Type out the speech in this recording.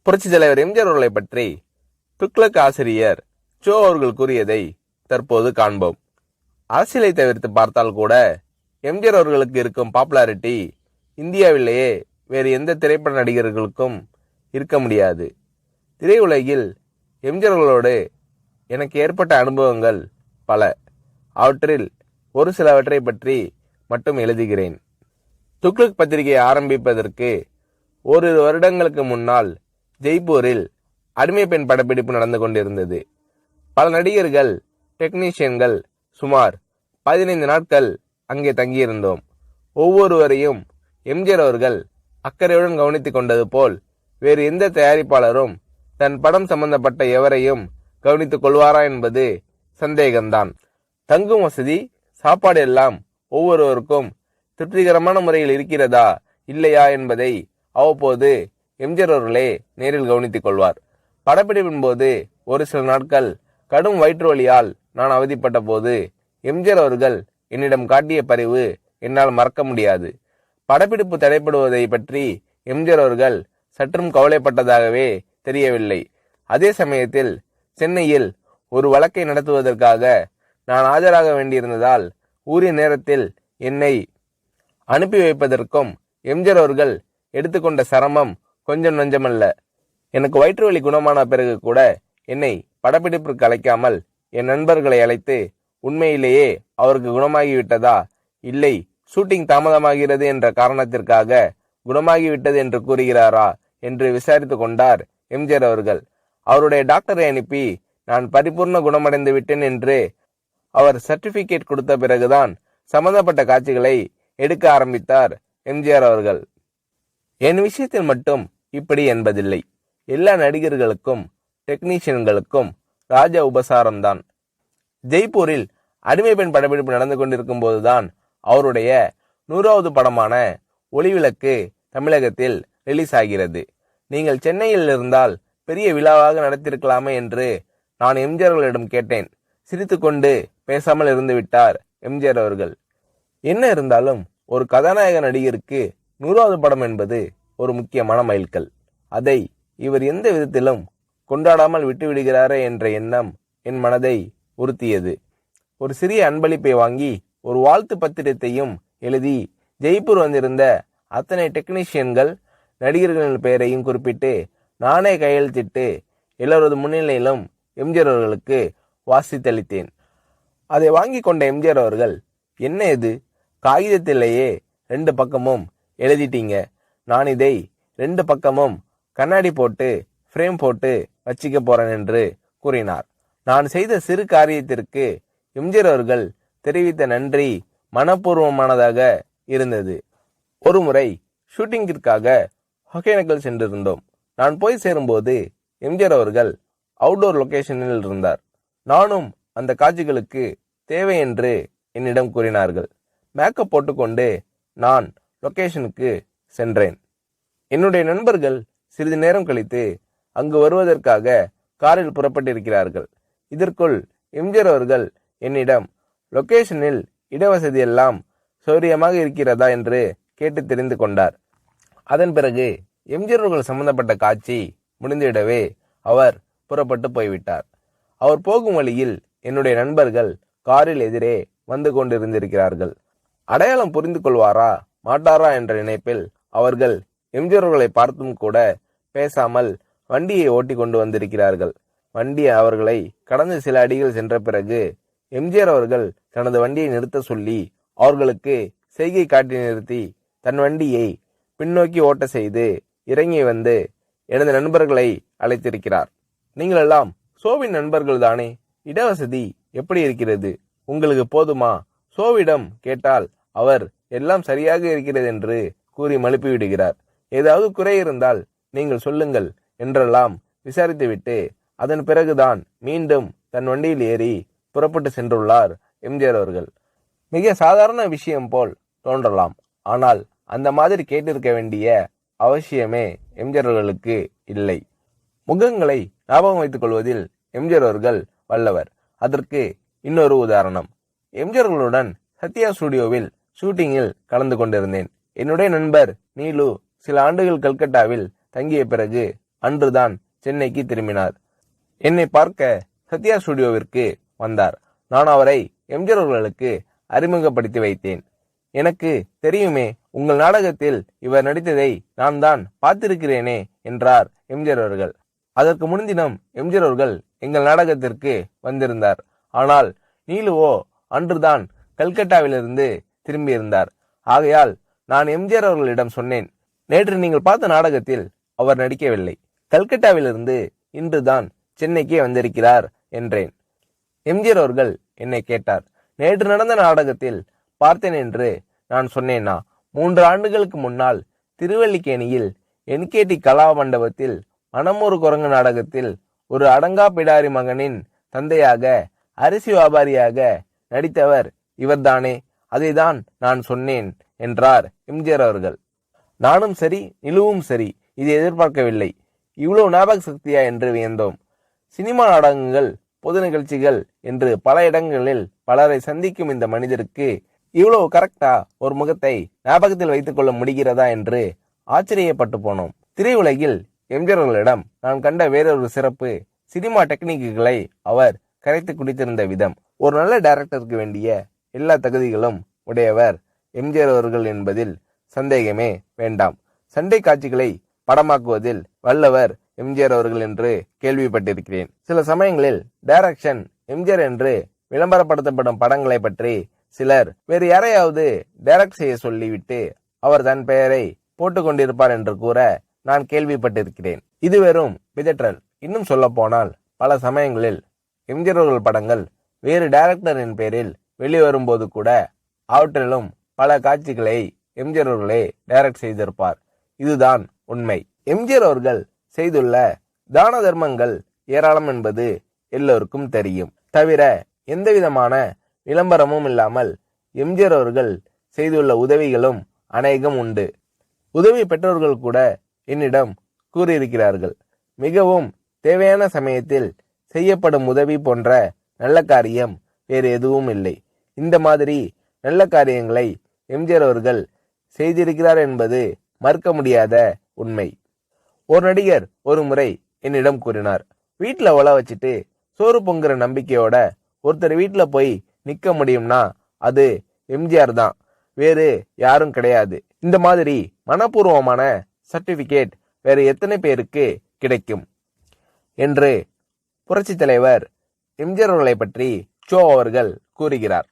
புரட்சி தலைவர் எம்ஜிஆர் அவர்களை பற்றி துக்ளக் ஆசிரியர் சோ அவர்கள் கூறியதை தற்போது காண்போம். அரசியலை தவிர்த்து பார்த்தால் கூட எம்ஜிஆர் அவர்களுக்கு இருக்கும் பாப்புலாரிட்டி இந்தியாவிலேயே வேறு எந்த திரைப்பட நடிகர்களுக்கும் இருக்க முடியாது. திரையுலகில் எம்ஜிஆர் அவர்களோடு எனக்கு ஏற்பட்ட அனுபவங்கள் பல. அவற்றில் ஒரு சிலவற்றை பற்றி மட்டும் எழுதுகிறேன். துக்ளக் பத்திரிகை ஆரம்பிப்பதற்கு ஓரிரு வருடங்களுக்கு முன்னால் ஜெய்ப்பூரில் அடிமை பெண் படப்பிடிப்பு நடந்து கொண்டிருந்தது. பல நடிகர்கள், டெக்னீஷியன்கள் சுமார் 15 நாட்கள் அங்கே தங்கியிருந்தோம். ஒவ்வொருவரையும் எம்ஜிஆர் அவர்கள் அக்கறையுடன் கவனித்துக் கொண்டது போல் வேறு எந்த தயாரிப்பாளரும் தன் படம் சம்பந்தப்பட்ட எவரையும் கவனித்துக் கொள்வாரா என்பது சந்தேகம்தான். தங்கும் வசதி, சாப்பாடு எல்லாம் ஒவ்வொருவருக்கும் திருப்திகரமான முறையில் இருக்கிறதா இல்லையா என்பதை அவ்வப்போது எம்ஜிஆர் அவர்களே நேரில் கவனித்துக் கொள்வார். படப்பிடிப்பின் போது ஒரு சில நாட்கள் கடும் வயிற்று வலியால் நான் அவதிப்பட்ட போது எம்ஜிஆர் அவர்கள் என்னிடம் காட்டிய பரிவு என்னால் மறக்க முடியாது. படப்பிடிப்பு தடைப்படுவதை பற்றி எம்ஜிஆர் அவர்கள் சற்றும் கவலைப்பட்டதாகவே தெரியவில்லை. அதே சமயத்தில் சென்னையில் ஒரு வழக்கை நடத்துவதற்காக நான் ஆஜராக வேண்டியிருந்ததால் உரிய நேரத்தில் என்னை அனுப்பி வைப்பதற்கும் எம்ஜிஆர் அவர்கள் எடுத்துக்கொண்ட சிரமம் கொஞ்சம் நஞ்சமல்ல. எனக்கு வயிற்று வலி குணமான பிறகு கூட என்னை படப்பிடிப்பிற்கு அழைக்காமல் என் நண்பர்களை அழைத்து உண்மையிலேயே அவருக்கு குணமாகிவிட்டதா, இல்லை ஷூட்டிங் தாமதமாகிறது என்ற காரணத்திற்காக குணமாகிவிட்டது என்று கூறுகிறாரா என்று விசாரித்து கொண்டார் எம்ஜிஆர் அவர்கள். அவருடைய டாக்டரை அனுப்பி நான் பரிபூர்ண குணமடைந்து விட்டேன் என்று அவர் சர்டிபிகேட் கொடுத்த பிறகுதான் சம்பந்தப்பட்ட காட்சிகளை எடுக்க ஆரம்பித்தார் எம்ஜிஆர் அவர்கள். என் விஷயத்தில் மட்டும் இப்படி என்பதில்லை. எல்லா நடிகர்களுக்கும் டெக்னீஷியன்களுக்கும் ராஜ உபசாரம்தான். ஜெய்ப்பூரில் அடிமை பெண் படப்பிடிப்பு நடந்து கொண்டிருக்கும் போதுதான் அவருடைய 100வது படமான ஒளிவிளக்கு தமிழகத்தில் ரிலீஸ் ஆகிறது. நீங்கள் சென்னையில் இருந்தால் பெரிய விழாவாக நடத்திருக்கலாமே என்று நான் எம்ஜிஆர் அவர்களிடம் கேட்டேன். சிரித்துக்கொண்டு பேசாமல் இருந்து விட்டார் எம்ஜிஆர் அவர்கள். என்ன இருந்தாலும் ஒரு கதாநாயக நடிகருக்கு 100வது படம் என்பது ஒரு முக்கியமான மைல்கல். அதை இவர் எந்த விதத்திலும் கொண்டாடாமல் விட்டுவிடுகிறாரே என்ற எண்ணம் என் மனதை உறுத்தியது. ஒரு சிறிய அன்பளிப்பை வாங்கி ஒரு வாழ்த்து பத்திரத்தையும் எழுதி ஜெய்ப்பூர் வந்திருந்த அத்தனை டெக்னீஷியன்கள், நடிகர்களின் பெயரையும் குறிப்பிட்டு நானே கையெழுத்திட்டு எல்லோரது முன்னிலையிலும் எம்ஜிஆர் அவர்களுக்கு வாசித்தளித்தேன். அதை வாங்கி கொண்ட எம்ஜிஆர் அவர்கள், என்ன இது, காகிதத்திலேயே 2 பக்கமும் எழுதிட்டீங்க, நான் இதை 2 பக்கமும் கண்ணாடி போட்டு ஃப்ரேம் போட்டு வச்சிக்க போறேன் என்று கூறினார். நான் செய்த சிறு காரியத்திற்கு எம்ஜிஆர் அவர்கள் தெரிவித்த நன்றி மனப்பூர்வமானதாக இருந்தது. ஒரு முறை ஷூட்டிங்கிற்காக ஒகேனக்கல் சென்றிருந்தோம். நான் போய் சேரும்போது எம்ஜிஆர் அவர்கள் அவுட்டோர் லொகேஷனில் இருந்தார். நானும் அந்த காட்சிகளுக்கு தேவை என்று என்னிடம் கூறினார்கள். மேக்கப் போட்டுக்கொண்டு நான் லொகேஷனுக்கு சென்றேன். என்னுடைய நண்பர்கள் சிறிது நேரம் கழித்து அங்கு வருவதற்காக காரில் புறப்பட்டிருக்கிறார்கள். இதற்குள் எம்ஜிஆர் அவர்கள் என்னிடம் லொகேஷனில் இடவசதி எல்லாம் சௌரியமாக இருக்கிறதா என்று கேட்டு தெரிந்து கொண்டார். அதன் பிறகு எம்ஜிஆர் அவர்கள் சம்பந்தப்பட்ட காட்சி முடிந்துவிடவே அவர் புறப்பட்டு போய்விட்டார். அவர் போகும் வழியில் என்னுடைய நண்பர்கள் காரில் எதிரே வந்து கொண்டிருந்திருக்கிறார்கள். அடையாளம் புரிந்து கொள்வாரா மாட்டாரா என்ற நினைப்பில் அவர்கள் எம்ஜிஆர் அவர்களை பார்த்தும் கூட பேசாமல் வண்டியை ஓட்டி கொண்டு வந்திருக்கிறார்கள். வண்டி அவர்களை கடந்து சில அடிகள் சென்ற பிறகு எம்ஜிஆர் அவர்கள் தனது வண்டியை நிறுத்த சொல்லி அவர்களுக்கு செய்கை காட்டி நிறுத்தி தன் வண்டியை பின்னோக்கி ஓட்ட செய்து இறங்கி வந்து எனது நண்பர்களை அழைத்திருக்கிறார். நீங்கள் எல்லாம் சோவின் நண்பர்கள் தானே, இடவசதி எப்படி இருக்கிறது, உங்களுக்கு போதுமா? சோவிடம் கேட்டால் அவர் எல்லாம் சரியாக இருக்கிறது என்று கூறி மழுப்பி விடுகிறார். ஏதாவது குறை இருந்தால் நீங்கள் சொல்லுங்கள் என்றெல்லாம் விசாரித்துவிட்டு அதன் பிறகுதான் மீண்டும் தன் வண்டியில் ஏறி புறப்பட்டு சென்றுள்ளார் எம்ஜிஆர் அவர்கள். மிக சாதாரண விஷயம் போல் தோன்றலாம், ஆனால் அந்த மாதிரி கேட்டிருக்க வேண்டிய அவசியமே எம்ஜிஆர் அவர்களுக்கு இல்லை. முகங்களை ஞாபகம் வைத்துக் கொள்வதில் எம்ஜிஆர் அவர்கள் வல்லவர். அதற்கு இன்னொரு உதாரணம். எம்ஜிஆர் அவர்களுடன் சத்யா ஸ்டுடியோவில் ஷூட்டிங்கில் கலந்து கொண்டிருந்தேன். என்னுடைய நண்பர் நீலு சில ஆண்டுகள் கல்கட்டாவில் தங்கிய பிறகு அன்றுதான் சென்னைக்கு திரும்பினார். என்னை பார்க்க சத்யா ஸ்டுடியோவிற்கு வந்தார். நான் அவரை எம்ஜிஆர் அவர்களுக்கு அறிமுகப்படுத்தி வைத்தேன். எனக்கு தெரியுமே, உங்கள் நாடகத்தில் இவர் நடித்ததை நான் தான் பார்த்திருக்கிறேனே என்றார் எம்ஜிஆர் அவர்கள். அதற்கு முன்தினம் எம்ஜிஆர் அவர்கள் எங்கள் நாடகத்திற்கு வந்திருந்தார். ஆனால் நீலுவோ அன்றுதான் கல்கட்டாவிலிருந்து திரும்பியிருந்தார். ஆகையால் நான் எம்ஜிஆர் அவர்களிடம் சொன்னேன், நேற்று நீங்கள் பார்த்த நாடகத்தில் அவர் நடிக்கவில்லை. கல்கட்டாவிலிருந்து இன்றுதான் சென்னைக்கே வந்திருக்கிறார் என்றேன். எம்ஜிஆர் அவர்கள் என்னை கேட்டார், நேற்று நடந்த நாடகத்தில் பார்த்தேன் என்று நான் சொன்னேனா? 3 ஆண்டுகளுக்கு முன்னால் திருவல்லிக்கேணியில் என்கேடி கலா மண்டபத்தில் மனமொரு குரங்கு நாடகத்தில் ஒரு அடங்கா பிடாரி மகனின் தந்தையாக அரிசி வியாபாரியாக நடித்தவர் இவர்தானே, அதைதான் நான் சொன்னேன் என்றார் எம்ஜிஆர் அவர்கள். நானும் சரி, நிலுவும் சரி, இதை எதிர்பார்க்கவில்லை. இவ்வளவு ஞாபக சக்தியா என்று வியந்தோம். சினிமா நாடகங்கள், பொது நிகழ்ச்சிகள் என்று பல இடங்களில் பலரை சந்திக்கும் இந்த மனிதருக்கு இவ்வளவு கரெக்டா ஒரு முகத்தை ஞாபகத்தில் வைத்துக் கொள்ள முடிகிறதா என்று ஆச்சரியப்பட்டு போனோம். திரையுலகில் எம்ஜிஆர் அவர்களிடம் நான் கண்ட வேறொரு சிறப்பு, சினிமா டெக்னிக்குகளை அவர் கரைத்து குடித்திருந்த விதம். ஒரு நல்ல டைரக்டருக்கு வேண்டிய எல்லா தகுதிகளும் உடையவர் எம்ஜிஆர் அவர்கள் என்பதில் சந்தேகமே வேண்டாம். சண்டை காட்சிகளை படமாக்குவதில் வல்லவர் எம்ஜிஆர் அவர்கள் என்று கேள்விப்பட்டிருக்கிறேன். சில சமயங்களில் டைரக்ஷன் எம்ஜிஆர் என்று விளம்பரப்படுத்தப்படும் படங்களை பற்றி சிலர் வேறு யாரையாவது டைரக்ட் செய்ய சொல்லிவிட்டு அவர் தன் பெயரை போட்டுக் கொண்டிருப்பார் என்று கூற நான் கேள்விப்பட்டிருக்கிறேன். இது வெறும் பிதற்றல். இன்னும் சொல்ல போனால் பல சமயங்களில் எம்ஜிஆர் அவர்கள் படங்கள் வேறு டைரக்டரின் பெயரில் வெளிவரும்போது கூட அவற்றிலும் பல காட்சிகளை எம்ஜிஆர் அவர்களே டைரக்ட் செய்திருப்பார். இதுதான் உண்மை. எம்ஜிஆர் அவர்கள் செய்துள்ள தான தர்மங்கள் ஏராளம் என்பது எல்லோருக்கும் தெரியும். தவிர எந்தவிதமான விளம்பரமும் இல்லாமல் எம்ஜிஆர் அவர்கள் செய்துள்ள உதவிகளும் அநேகம் உண்டு. உதவி பெற்றோர்கள் கூட என்னிடம் கூறியிருக்கிறார்கள். மிகவும் தேவையான சமயத்தில் செய்யப்படும் உதவி போன்ற நல்ல காரியம் வேறு எதுவும் இல்லை. இந்த மாதிரி நல்ல காரியங்களை எம்ஜிஆர் அவர்கள் செய்திருக்கிறார் என்பது மறுக்க முடியாத உண்மை. ஒரு நடிகர் ஒரு முறை என்னிடம் கூறினார், வீட்டுல ஒல வச்சுட்டு சோறு பொங்குற நம்பிக்கையோட ஒருத்தர் வீட்டுல போய் நிக்க முடியும்னா அது எம்ஜிஆர் தான், வேறு யாரும் கிடையாது. இந்த மாதிரி மனப்பூர்வமான சர்டிபிகேட் வேறு எத்தனை பேருக்கு கிடைக்கும் என்று புரட்சி தலைவர் எம்ஜிஆர் அவர்களை பற்றி சோ அவர்கள் கூறுகிறார்.